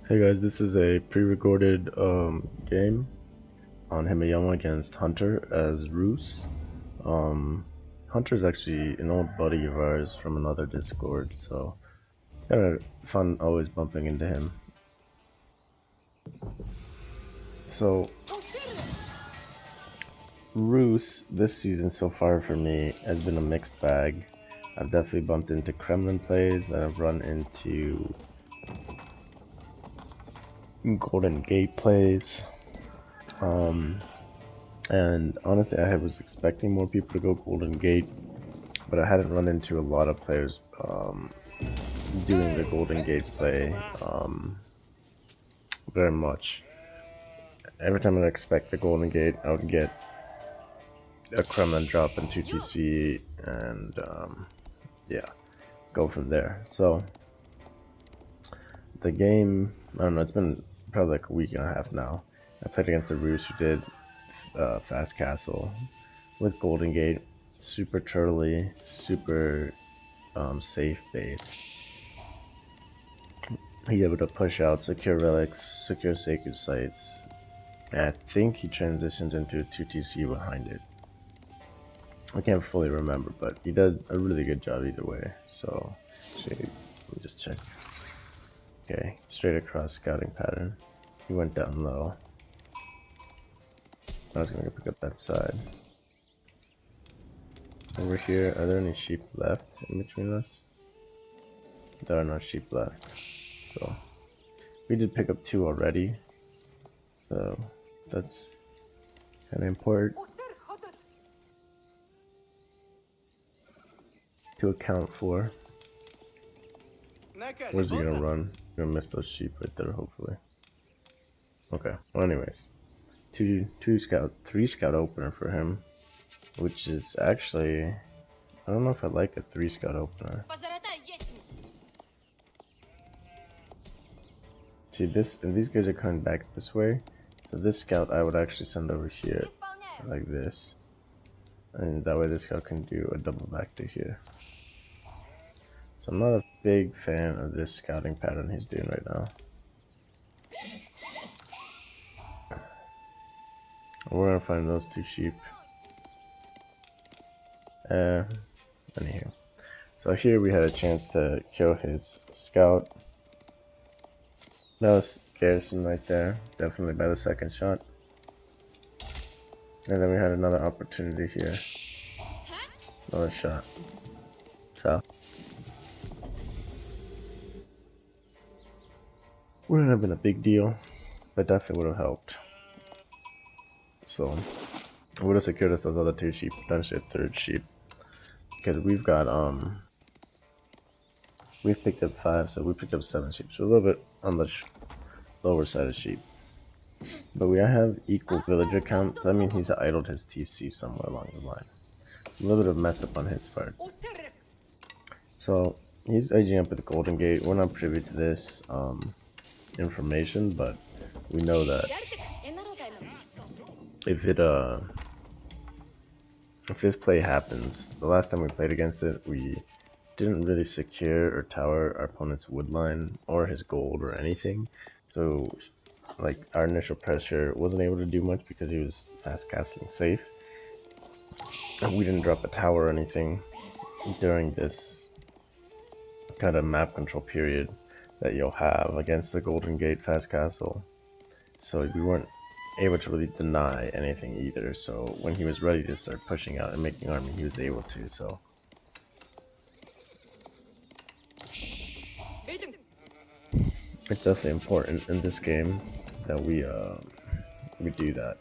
Hey guys, this is a pre-recorded game on Himayama against Hunter as Roos. Hunter is actually an old buddy of ours from another Discord, so kind of fun always bumping into him. So Roos this season so far for me has been a mixed bag. I've definitely bumped into Kremlin plays, and I've run into Golden Gate plays. And honestly, I was expecting more people to go Golden Gate, but I hadn't run into a lot of players doing the Golden Gate play very much. Every time I'd expect the Golden Gate, I would get a Kremlin drop in 2TC and yeah, go from there. So the game, I don't know, it's been probably like a week and a half now. I played against the Roos who did Fast Castle with Golden Gate, super turtly, super safe base. He able to push out secure relics, secure sacred sites, and I think he transitioned into a 2TC behind it. I can't fully remember, but he did a really good job either way. So, actually, let me just check. Okay, straight across scouting pattern. He went down low. I was gonna go pick up that side. Over here, are there any sheep left in between us? There are no sheep left. So, we did pick up 2 already. So, that's kind of important to account for. Where's he gonna run? Gonna miss those sheep right there, hopefully. Okay. Well, anyways, three scout opener for him, which is actually, I don't know if I like a 3 scout opener. See this, and these guys are coming back this way, so this scout I would actually send over here, like this, and that way this scout can do a double back to here. So I'm not a big fan of this scouting pattern he's doing right now. We're gonna find those 2 sheep. Anywho. So here we had a chance to kill his scout. That was Garrison right there, definitely by the second shot. And then we had another opportunity here. Another shot. So wouldn't have been a big deal, but definitely would have helped. So it would have secured us those other 2 sheep, potentially a 3rd sheep. Because we've got we've picked up 5, so we picked up 7 sheep. So a little bit on the lower side of sheep. But we have equal villager count, so that means he's idled his TC somewhere along the line. A little bit of mess up on his part. So he's aging up at the Golden Gate. We're not privy to this information, but we know that if this play happens, the last time we played against it, we didn't really secure or tower our opponent's wood line or his gold or anything. So like our initial pressure wasn't able to do much because he was fast castling safe. And we didn't drop a tower or anything during this kind of map control period that you'll have against the Golden Gate fast castle. So we weren't able to really deny anything either. So when he was ready to start pushing out and making army, he was able to. So it's definitely important in this game that we do that.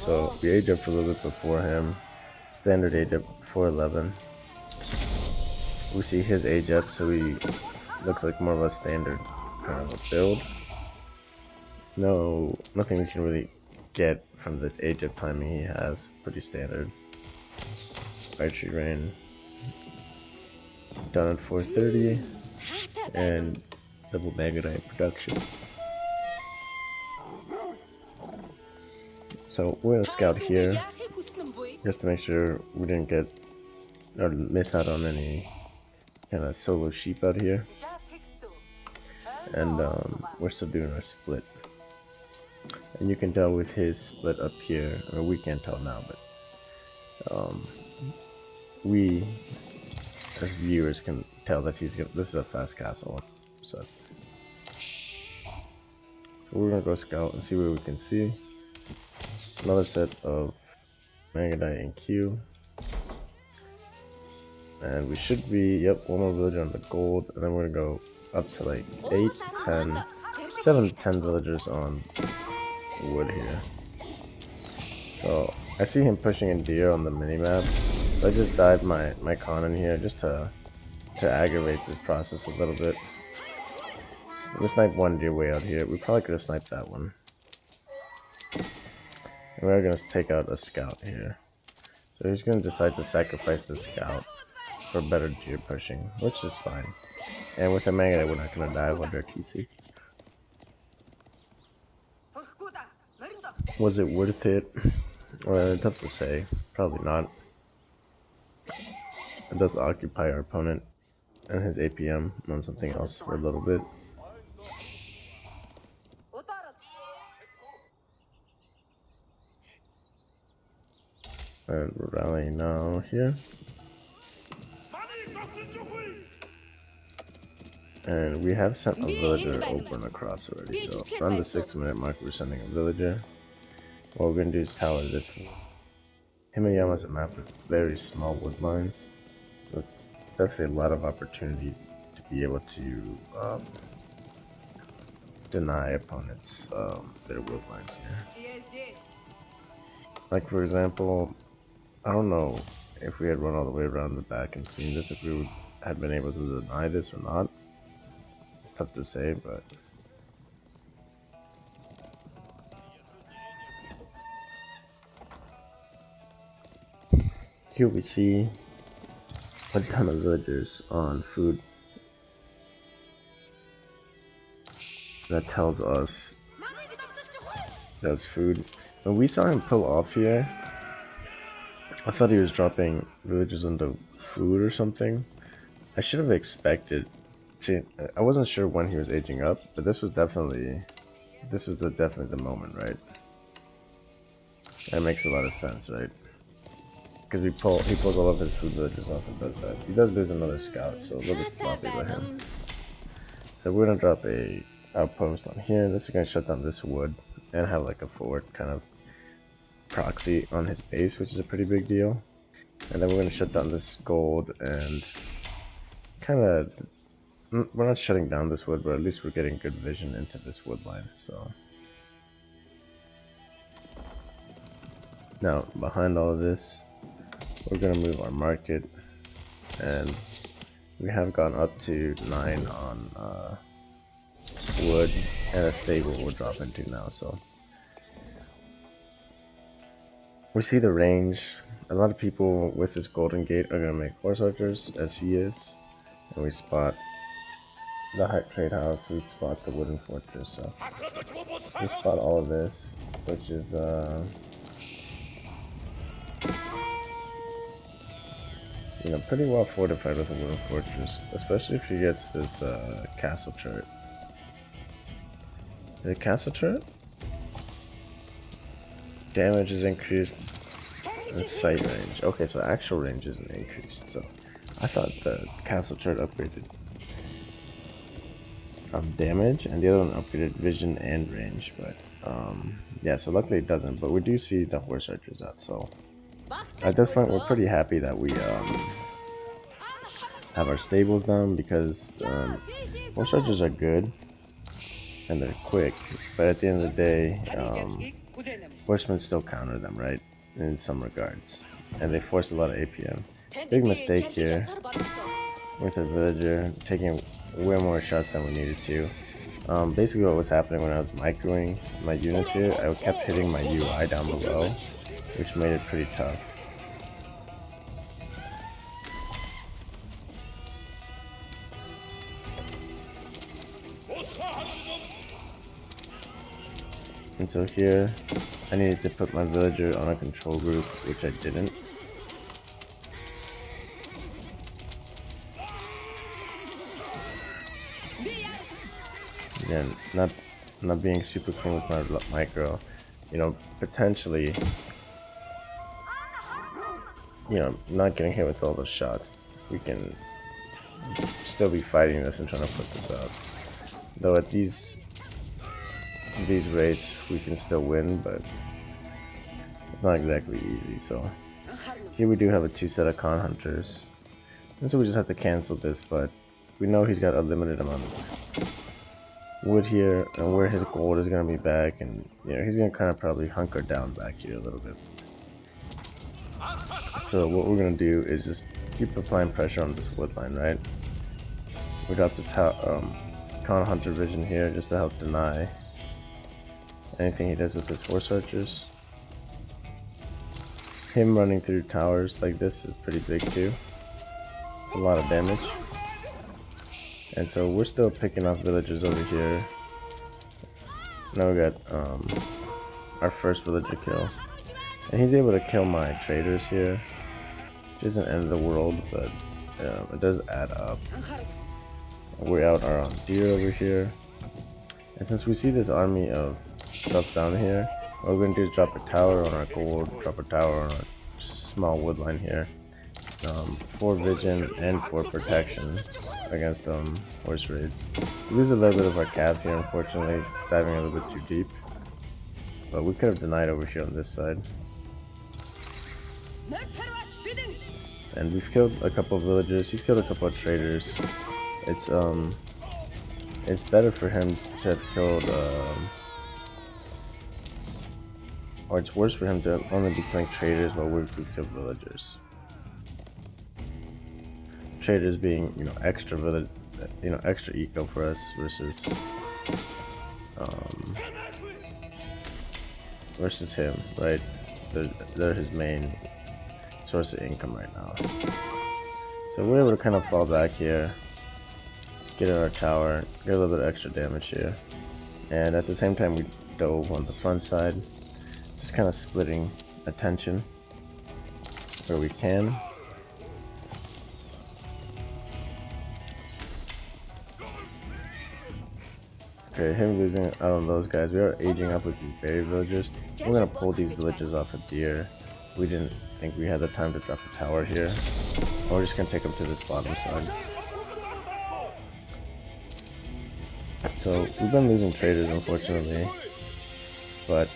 So we age up a little bit before him. Standard age up before 11. We see his age up, so he looks like more of a standard kind of a build. No, nothing we can really get from the age up timing he has. Pretty standard. Archery rain done at 430 and double Magadite production. So we're gonna scout here just to make sure we didn't get or miss out on any kind of solo sheep out here. and we're still doing our split. And you can tell with his split up here, I mean, we can't tell now, but we as viewers can tell that this is a fast castle. So we're gonna go scout and see what we can see. Another set of Mangadite and Q. And we should be, yep, one more villager on the gold, and then we're gonna go up to like 8 to 10, 7 to 10 villagers on wood here. So I see him pushing in deer on the minimap. So I just dived my con in here just to aggravate this process a little bit. So we sniped one deer way out here. We probably could have sniped that one. And we're gonna take out a scout here. So he's gonna decide to sacrifice the scout for better deer pushing, which is fine. And with a manga, we're not gonna die under TC. Was it worth it? Well, it's tough to say. Probably not. It does occupy our opponent and his APM on something else for a little bit. And we're rallying now here. And we have sent a villager over and across already, so around the 6-minute mark we're sending a villager. What we're going to do is tower this one. Himayama is a map with very small wood lines. That's definitely a lot of opportunity to be able to deny opponents their wood lines here. Like for example, I don't know if we had run all the way around the back and seen this, if we would have been able to deny this or not. It's tough to say, but here we see a ton of villagers on food. That tells us that's food. When we saw him pull off here, I thought he was dropping villagers into food or something. I should have expected. See, I wasn't sure when he was aging up, but this was definitely the moment, right? That makes a lot of sense, right? Because he pulls all of his food villagers off and does that. He does lose another scout, so a little bit sloppy by him. So we're gonna drop a outpost on here. This is gonna shut down this wood and have like a forward kind of proxy on his base, which is a pretty big deal. And then we're gonna shut down this gold and kind of. We're not shutting down this wood, but at least we're getting good vision into this wood line. So now behind all of this, we're gonna move our market, and we have gone up to 9 on wood, and a stable we're dropping to now. So we see the range. A lot of people with this golden gate are gonna make horse archers, as he is, and we spot the Hut Trade House, we spot the Wooden Fortress, so we spot all of this, which is you know, pretty well fortified with a Wooden Fortress, especially if she gets this castle turret. The castle turret? Damage is increased and sight range. Okay, so actual range isn't increased, so I thought the castle turret upgraded damage, and the other one upgraded vision and range, but yeah, so luckily it doesn't, but we do see the horse archers out, so at this point we're pretty happy that we have our stables down, because horse archers are good and they're quick, but at the end of the day horsemen still counter them, right, in some regards, and they force a lot of APM. Big mistake here with a villager taking way more shots than we needed to. Basically what was happening when I was microing my units here, I kept hitting my UI down below, which made it pretty tough. And so here, I needed to put my villager on a control group, which I didn't. Again, not being super clean with my micro, potentially, not getting hit with all those shots. We can still be fighting this and trying to put this out. Though at these rates, we can still win, but it's not exactly easy. So here we do have a 2 set of con hunters, and so we just have to cancel this. But we know he's got a limited amount of wood here, and where his gold is going to be back, and he's going to kind of probably hunker down back here a little bit. So what we're going to do is just keep applying pressure on this wood line, right? We drop the con hunter vision here just to help deny anything he does with his horse archers. Him running through towers like this is pretty big too. It's a lot of damage. And so we're still picking off villagers over here. Now we got our first villager kill. And he's able to kill my traders here. Which isn't end of the world, but it does add up. We're out our own deer over here. And since we see this army of stuff down here, what we're going to do is drop a tower on our gold, drop a tower on our small wood line here. For vision and for protection against horse raids. We lose a little bit of our cav here, unfortunately, diving a little bit too deep. But we could have denied over here on this side. And we've killed a couple of villagers. He's killed a couple of traders. It's better for him to have killed, or it's worse for him to only be killing traders while we've killed villagers. Traders being, extra village, extra eco for us versus him, right? They're his main source of income right now. So we're able to kind of fall back here, get in our tower, get a little bit of extra damage here, and at the same time we dove on the front side, just kind of splitting attention where we can. Okay, him losing out on those guys. We are aging up with these berry villagers. We're gonna pull these villagers off a deer. We didn't think we had the time to drop a tower here. We're just gonna take them to this bottom side. So we've been losing traders, unfortunately, but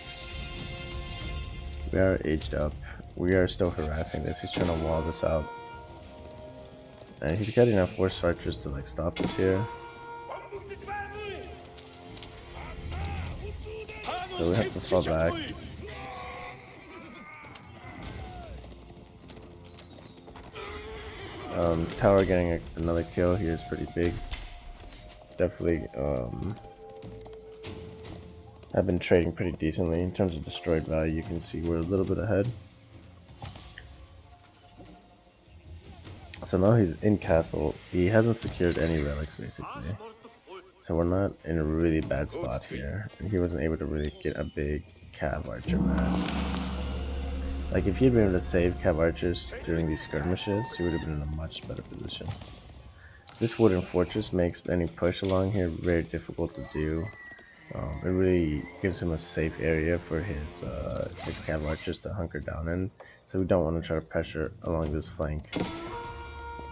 we are aged up. We are still harassing this. He's trying to wall this out, and he's got enough horse archers to stop us here. So we have to fall back. Tower getting another kill here is pretty big. Definitely I've been trading pretty decently in terms of destroyed value. You can see we're a little bit ahead. So now he's in castle. He hasn't secured any relics basically. So we're not in a really bad spot here. And he wasn't able to really get a big cav archer mass. Like if he had been able to save cav archers during these skirmishes, he would have been in a much better position. This wooden fortress makes any push along here very difficult to do. It really gives him a safe area for his cav archers to hunker down in. So we don't want to try to pressure along this flank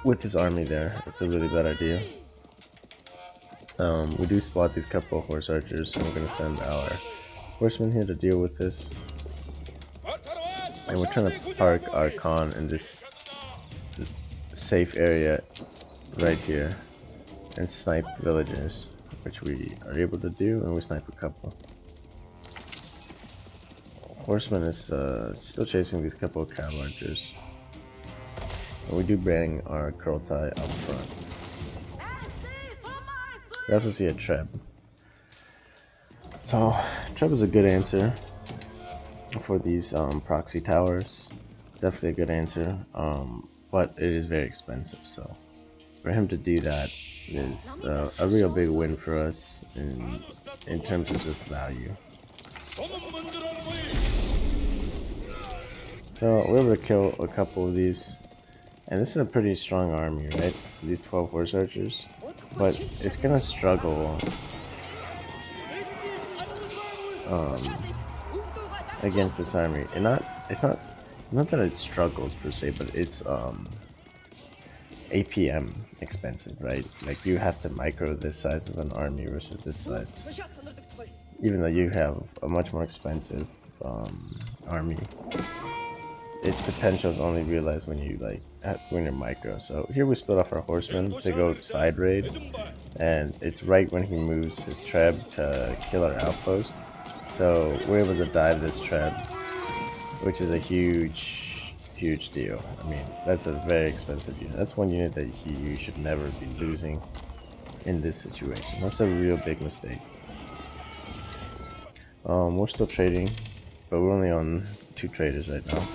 with his army there. It's a really bad idea. We do spot these couple of horse archers, and we're going to send our horsemen here to deal with this. And we're trying to park our con in this safe area right here and snipe villagers, which we are able to do, and we snipe a couple. Horseman is still chasing these couple of cav archers. And we do bring our curl tie up front. We also see a treb. So treb is a good answer for these proxy towers. Definitely a good answer, but it is very expensive. So for him to do that is a real big win for us in terms of just value. So we're able to kill a couple of these, and this is a pretty strong army, right? These 12 horse archers, but it's gonna struggle um, against this army. And not that it struggles per se, but it's APM expensive, right? Like you have to micro this size of an army versus this size, even though you have a much more expensive army. Its potential is only realized when you when you're micro. So here we split off our horsemen to go side raid, and it's right when he moves his treb to kill our outpost. So we're able to dive this treb, which is a huge deal. I mean, that's a very expensive unit. That's one unit that you should never be losing in this situation. That's a real big mistake. We're still trading, but we're only on 2 traders right now.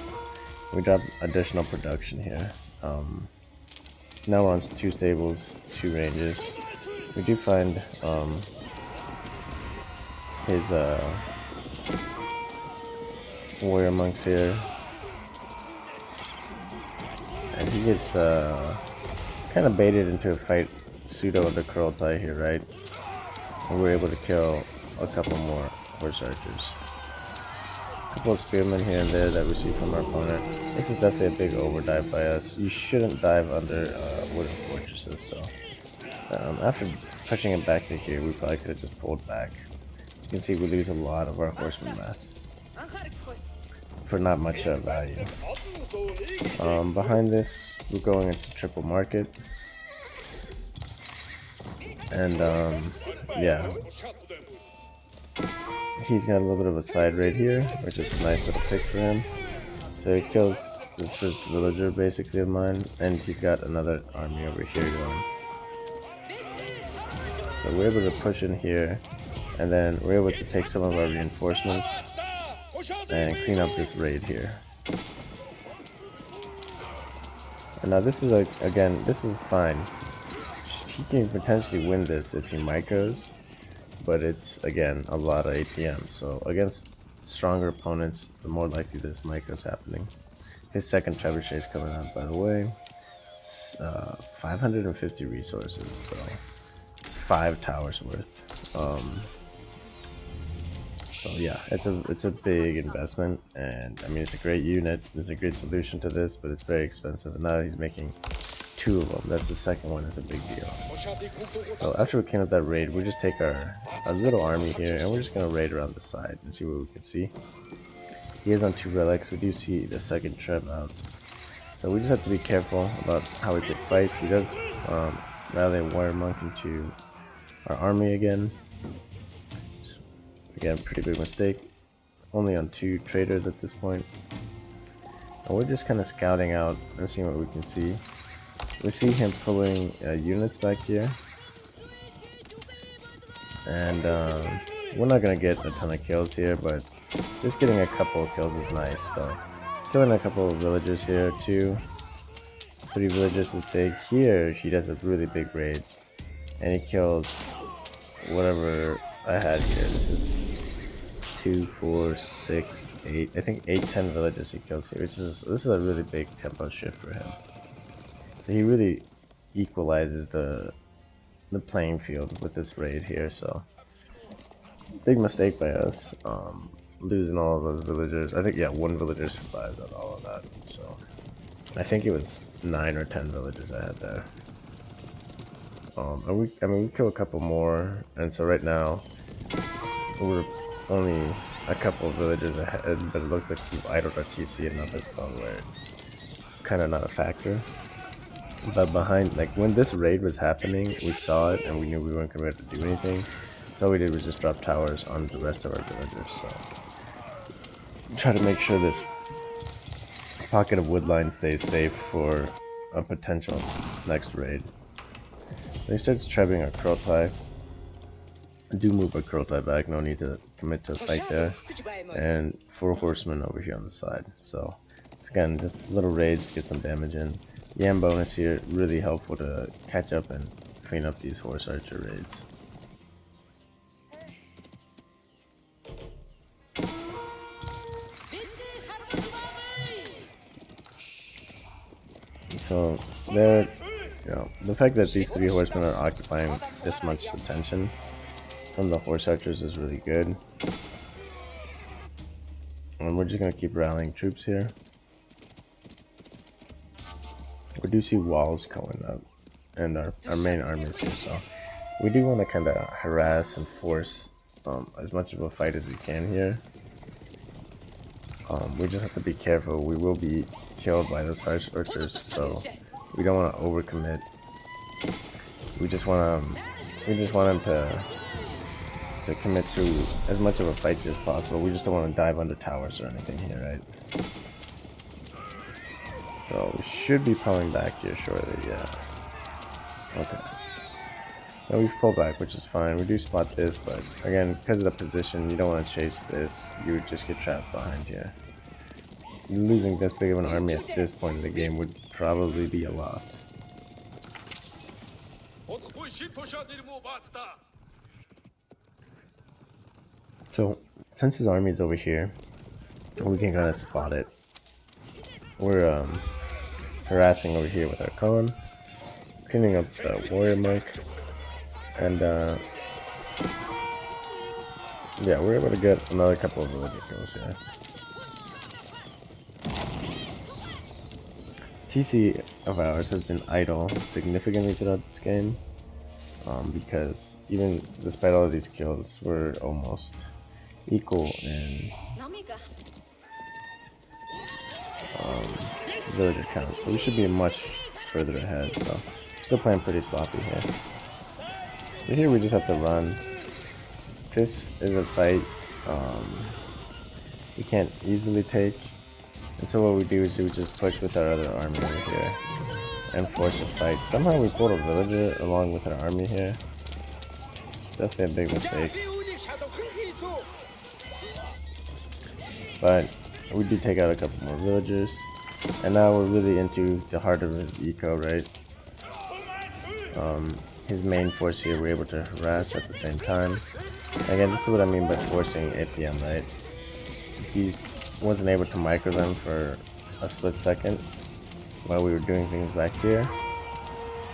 We dropped additional production here. Now we're on 2 stables, 2 ranges. We do find his warrior monks here, and he gets kind of baited into a fight pseudo with the Kurultai here, right? And we're able to kill a couple more horse archers. A couple of spearmen here and there that we see from our opponent. This is definitely a big overdive by us. You shouldn't dive under wooden fortresses, so after pushing it back to here, we probably could have just pulled back. You can see we lose a lot of our horseman mass for not much value. Behind this, we're going into triple market, and yeah, he's got a little bit of a side raid here, which is a nice little pick for him. So he kills this first villager basically of mine, and he's got another army over here going. So we're able to push in here, and then we're able to take some of our reinforcements and clean up this raid here. And now this is again, this is fine. He can potentially win this if he micros, but it's again a lot of APM. So against stronger opponents, the more likely this micro's happening. His second trebuchet is coming out, by the way. It's 550 resources, so it's 5 towers worth. So yeah, it's a big investment, and I mean it's a great unit. It's a great solution to this, but it's very expensive. And now he's making 2 of them. That's the second one. Is a big deal. So after we clean up that raid, we'll just take our little army here, and we're just gonna raid around the side and see what we can see. He is on 2 relics. We do see the second treb out, so we just have to be careful about how we pick fights. He does rally a warrior monk into our army again. Again, pretty big mistake. Only on 2 traders at this point. And we're just kind of scouting out and seeing what we can see. We see him pulling units back here. And we're not going to get a ton of kills here, but just getting a couple of kills is nice. So killing a couple of villagers here, 2, 3 villagers is big. Here, he does a really big raid. And he kills whatever I had here. This is 2, 4, 6, 8. I think 8, 10 villages he kills here. This is a really big tempo shift for him. So he really equalizes the playing field with this raid here. So big mistake by us, losing all of those villagers. I think 1 villager survived on all of that. So I think it was 9 or 10 villages I had there. And we kill a couple more, and so right now we're only a couple of villages ahead, but it looks like we've idled our TC enough as well where kind of not a factor. But behind, like when this raid was happening, we saw it and we knew we weren't going to be able to do anything. So all we did was just drop towers on the rest of our villagers. So try to make sure this pocket of woodline stays safe for a potential next raid. He starts trebbing our Kurultai. Do move our Kurultai back, no need to commit to a fight there. And 4 horsemen over here on the side. So again, just little raids, get some damage in. Yam bonus here, really helpful to catch up and clean up these horse archer raids. So there, the fact that these 3 horsemen are occupying this much attention from the horse archers is really good. And we're just gonna keep rallying troops here. We do see walls going up, and our main army is here, so we do want to kind of harass and force as much of a fight as we can here. We just have to be careful. We will be killed by those harsh archers, so we don't want to overcommit. We just want them to commit to as much of a fight as possible. We just don't want to dive under towers or anything here, right? So we should be pulling back here shortly, yeah. Okay. So we pull back, which is fine. We do spot this, but again, because of the position, you don't want to chase this. You would just get trapped behind here. Losing this big of an army at this point in the game would probably be a loss. So, since his army is over here, we can kind of spot it. We're harassing over here with our cone, cleaning up the warrior monk, and yeah, we're able to get another couple of villager kills here. TC of ours has been idle significantly throughout this game, because even despite all of these kills, we're almost equal in villager count, so we should be much further ahead. So still playing pretty sloppy here. But here we just have to run. This is a fight we can't easily take, and so what we do is we just push with our other army over here and force a fight. Somehow we pulled a villager along with our army here. It's definitely a big mistake, but we do take out a couple more villagers, and now we're really into the heart of his eco, right? His main force here we're able to harass at the same time. Again, this is what I mean by forcing APM, right? He wasn't able to micro them for a split second while we were doing things back here.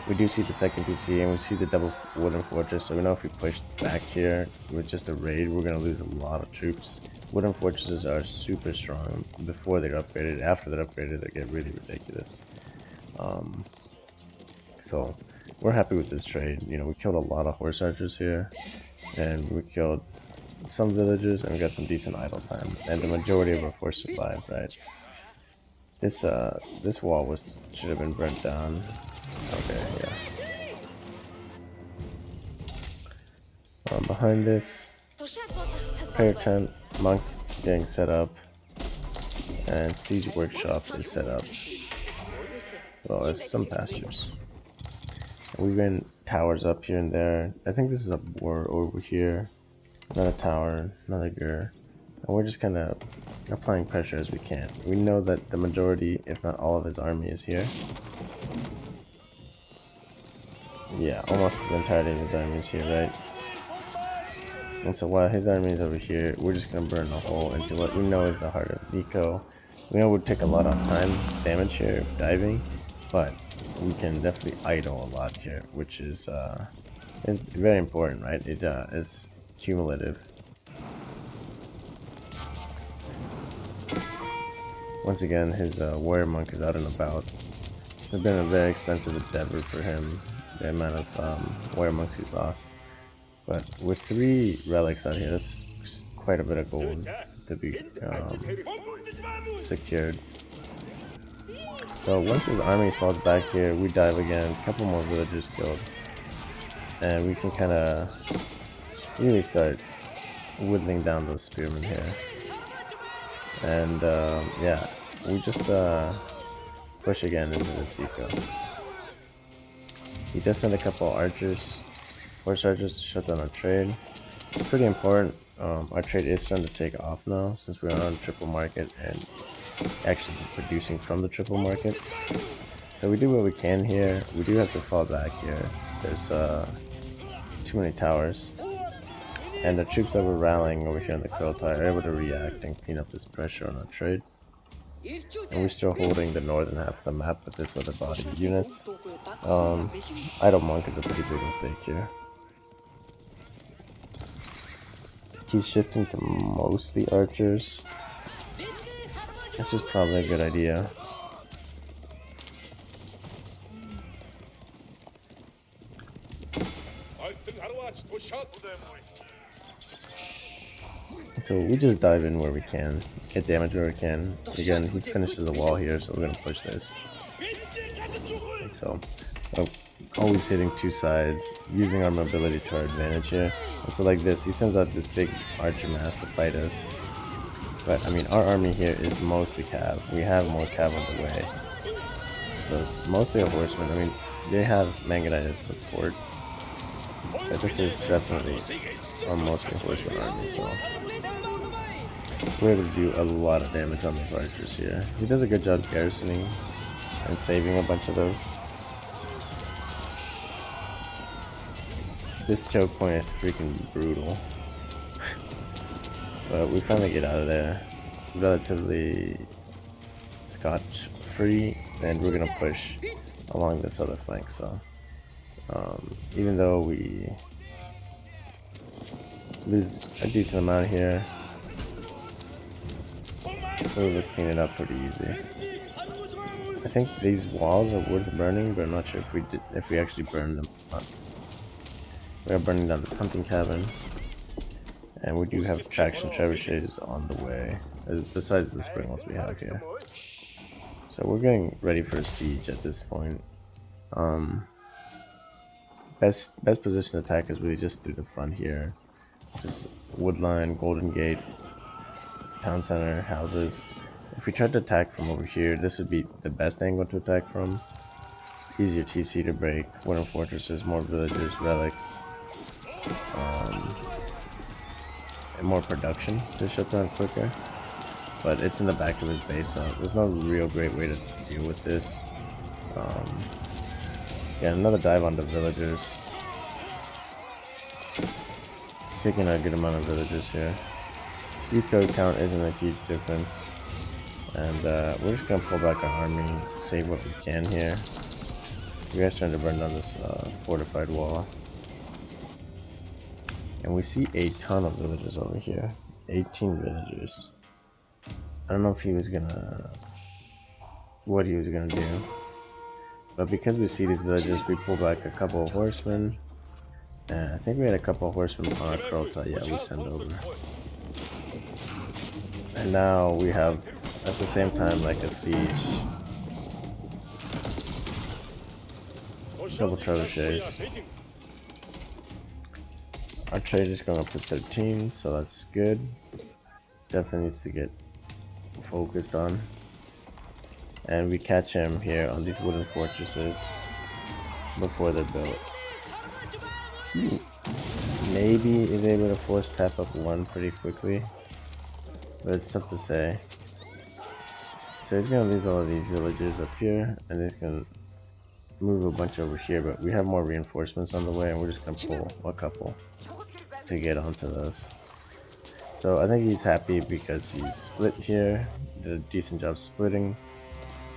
We do see the second TC, and we see the double wooden fortress, so we know if we push back here with just a raid, we're going to lose a lot of troops. Wooden fortresses are super strong before they're upgraded. After they're upgraded, they get really ridiculous. So we're happy with this trade. You know, we killed a lot of horse archers here, and we killed some villagers, and we got some decent idle time, and the majority of our force survived, right? This wall should have been burnt down. Okay, yeah. Behind this, prayer tent, monk getting set up, and siege workshop is set up. Well, there's some pastures. We've been towers up here and there. I think this is a war over here. Another tower, another gur. And we're just kind of applying pressure as we can. We know that the majority, if not all of his army is here. Yeah, almost the entirety of his army is here, right? And so while his army is over here, we're just going to burn a hole into what we know is the heart of his eco. We know it would take a lot of time damage here diving, but we can definitely idle a lot here, which is very important, right? It is cumulative. Once again, his warrior monk is out and about. It's been a very expensive endeavor for him, the amount of warrior monks he's lost. But with 3 relics out here, that's quite a bit of gold to be secured. So once his army falls back here, we dive again, a couple more villagers killed, and we can kind of really start whittling down those spearmen here. And yeah, we just push again into this eco. He does send a couple archers, horse archers, to shut down our trade. It's pretty important. Our trade is starting to take off now, since we're on triple market and actually producing from the triple market. So we do what we can here. We do have to fall back here. There's too many towers, and the troops that were rallying over here on the Kurultai are able to react and clean up this pressure on our trade. And we're still holding the northern half of the map with this other body of units. Idle monk is a pretty big mistake here. He's shifting to mostly archers. which is probably a good idea. So we just dive in where we can, get damage where we can. Again, he finishes the wall here, so we're gonna push this. Like so. Always hitting two sides, using our mobility to our advantage here. And so like this, he sends out this big archer mass to fight us. But I mean, our army here is mostly cav. We have more cav on the way. So it's mostly a horseman. I mean, they have Mangudai as support. But this is definitely our mostly horseman army, so we're able to do a lot of damage on those archers here. He does a good job garrisoning and saving a bunch of those. This choke point is freaking brutal. But we finally get out of there relatively scotch-free, and we're gonna push along this other flank. So even though we lose a decent amount here, we're able to clean it up pretty easy. I think these walls are worth burning, but I'm not sure if we actually burn them up. We are burning down this hunting cabin, and we do have traction trebuchets on the way, besides the spring ones we have here. So we're getting ready for a siege at this point. Best position to attack is really just through the front here. Just woodline, Golden Gate, town center, houses. If we tried to attack from over here, this would be the best angle to attack from. Easier TC to break, wooden fortresses, more villagers, relics, and more production to shut down quicker. But it's in the back of his base, so there's no real great way to deal with this. Yeah, another dive on the villagers. Picking a good amount of villagers here. Code count isn't a huge difference. And we're just gonna pull back our army, save what we can here. We are trying to burn down this fortified wall. And we see a ton of villagers over here. 18 villagers. I don't know if he was gonna... what he was gonna do. But because we see these villagers, we pull back a couple of horsemen. And I think we had a couple of horsemen on our Krota, yeah, we send over. And now we have, at the same time, like a siege. Double trebuchets. Our trade is going up to 13, so that's good. Definitely needs to get focused on. And we catch him here on these wooden fortresses before they're built. He maybe is able to force tap up one pretty quickly, but it's tough to say. So he's gonna leave all of these villagers up here, and he's gonna move a bunch over here, but we have more reinforcements on the way, and we're just gonna pull a couple to get onto those. So I think he's happy because he's split here, did a decent job splitting,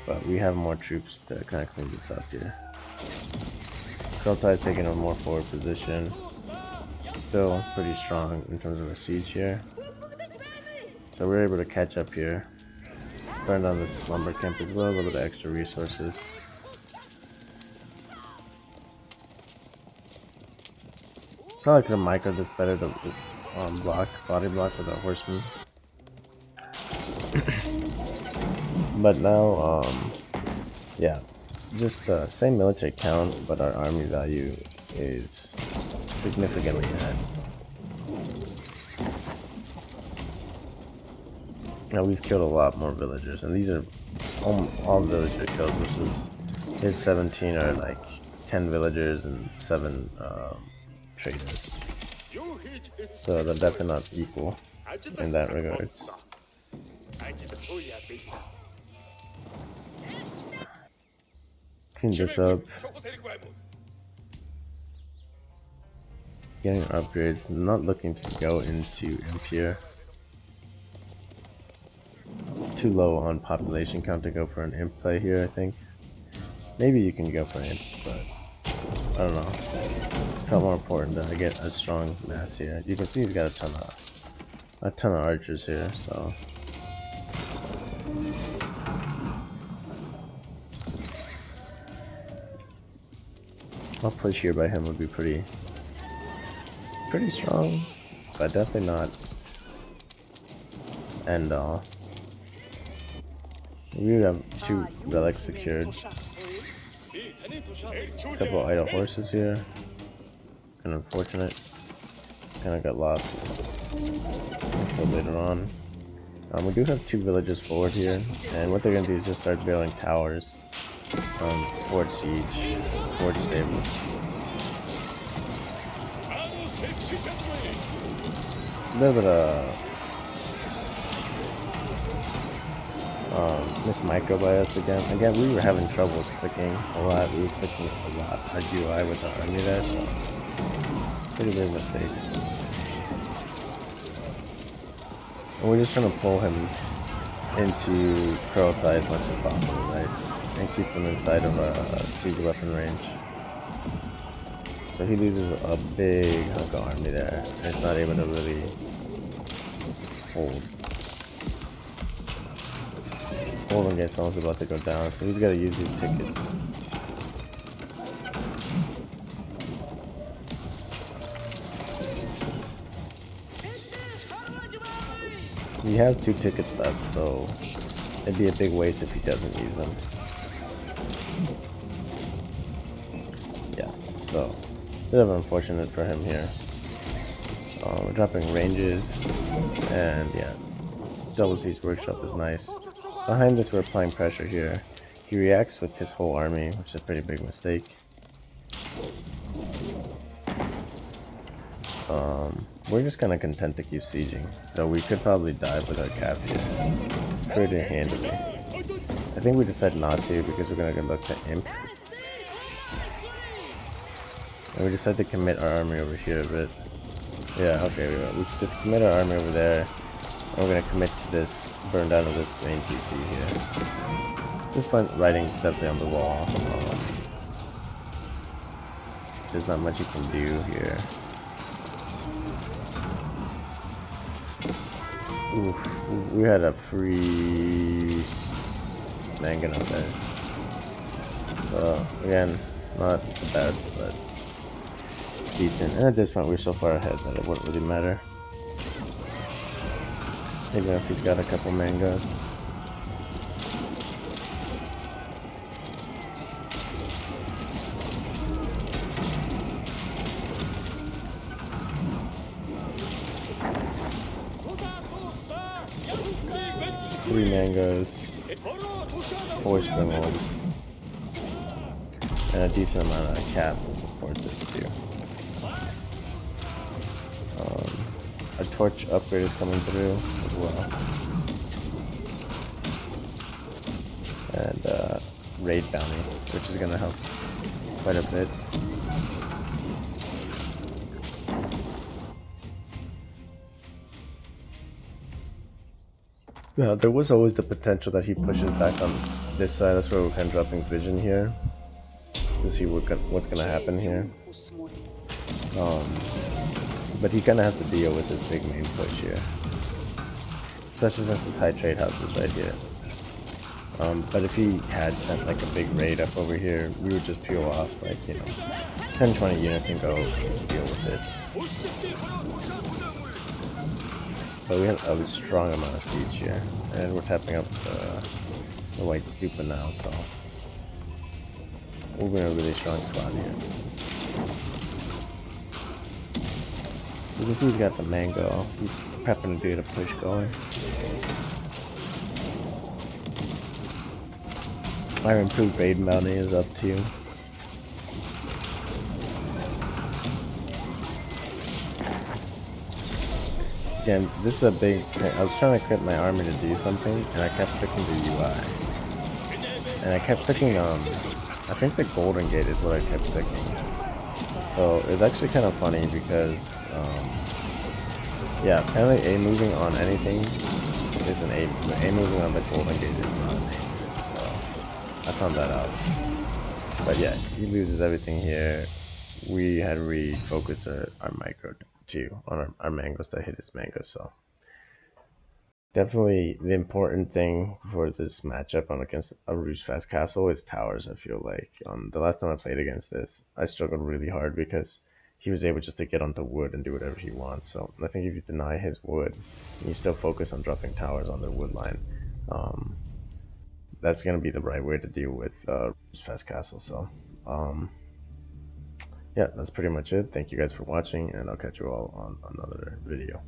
but we have more troops to kind of clean this up here. Krota is taking a more forward position, still pretty strong in terms of a siege here. So we're able to catch up here, burn down this lumber camp as well, a little bit of extra resources. Probably could have microed this better to body block with a horseman. But now, yeah, just the same military count, but our army value is significantly ahead. Now we've killed a lot more villagers, and these are all villager kills versus his 17 are like 10 villagers and 7 traders. So they're definitely not equal in that regards. Clean this up. Getting upgrades, not looking to go into Impure. Too low on population count to go for an imp play here, I think. Maybe you can go for an imp, but I don't know. Felt more important that I get a strong mass here. You can see he's got a ton of archers here, so A push here by him would be pretty strong, but definitely not end all. We have 2 relics secured. A couple idle horses here. Kind of unfortunate. Kind of got lost until later on. We do have 2 villages forward here, and what they're going to do is just start building towers. Fort siege, fort stables. A little bit of Miss Micro by us again. Again, we were having troubles clicking a lot. We were clicking a lot. Our UI with the army there, so pretty big mistakes. And we're just trying to pull him into Kurultai as much as possible, right? And keep him inside of a siege weapon range. So he loses a big hunk of army there. And he's not able to really hold against someone's about to go down, so he's got to use these tickets. He has 2 tickets left, so it'd be a big waste if he doesn't use them. Yeah, so a bit of unfortunate for him here. We're dropping ranges, and yeah, double siege workshop is nice. Behind this, we're applying pressure here. He reacts with his whole army, which is a pretty big mistake. We're just kind of content to keep sieging, though we could probably dive with our cap here pretty handily. I think we decided not to because we're going to look to imp. And we decided to commit our army over here a bit. Yeah, okay, we just commit our army over there. We're going to commit to this, burn down of this main PC here. This point, writing stuff down the wall. There's not much you can do here. Oof, we had a free Mangan up there. So, again, not the best, but decent. And at this point, we're so far ahead that it wouldn't really matter. Even if he's got a couple mangoes. Three mangoes, 4 springles, and a decent amount of cap to support this too. A torch upgrade is coming through as well. And raid bounty, which is going to help quite a bit. Yeah, there was always the potential that he pushes back on this side. That's why we're kind of dropping vision here to see what's going to happen here. But he kind of has to deal with this big main push here, especially since his high trade house is right here. But if he had sent like a big raid up over here, we would just peel off like, 10-20 units and go deal with it. But we have a strong amount of siege here, and we're tapping up the white stupa now, so we're in a really strong spot here. You can see he's got the mango. He's prepping to get a push going. Our improved raid bounty is up too. Again, this is a big thing. I was trying to quit my army to do something, and I kept clicking the UI. And I kept clicking, I think the Golden Gate is what I kept clicking. So it's actually kind of funny because, yeah, apparently A moving on anything is an A, but A moving on the Golden Gate is not an A. So I found that out. But yeah, he loses everything here. We had refocused our micro too on our mangoes that hit his mangoes, so Definitely the important thing for this matchup on against a Rouge Fast Castle is towers. I feel like the last time I played against this, I struggled really hard because he was able just to get onto wood and do whatever he wants. So I think if you deny his wood, and you still focus on dropping towers on their wood line, um, that's gonna be the right way to deal with Rouge Fast Castle. So um, yeah, that's pretty much it. Thank you guys for watching, and I'll catch you all on another video.